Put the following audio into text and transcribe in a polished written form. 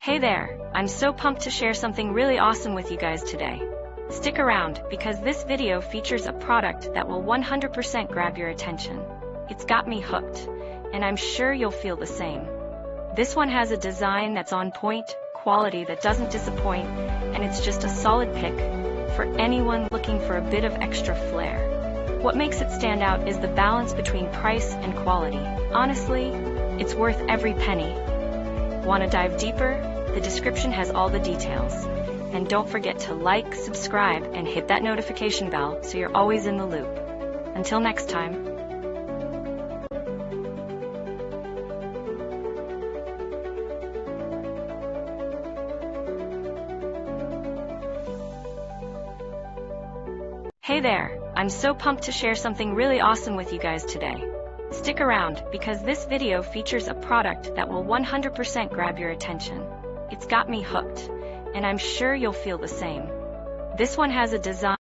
Hey there, I'm so pumped to share something really awesome with you guys today. Stick around, because this video features a product that will 100% grab your attention. It's got me hooked, and I'm sure you'll feel the same. This one has a design that's on point, quality that doesn't disappoint, and it's just a solid pick for anyone looking for a bit of extra flair. What makes it stand out is the balance between price and quality. Honestly, it's worth every penny. Want to dive deeper? The description has all the details. And don't forget to like, subscribe, and hit that notification bell so you're always in the loop. Until next time. Hey there, I'm so pumped to share something really awesome with you guys today. Stick around, because this video features a product that will 100% grab your attention. It's got me hooked, and I'm sure you'll feel the same. This one has a design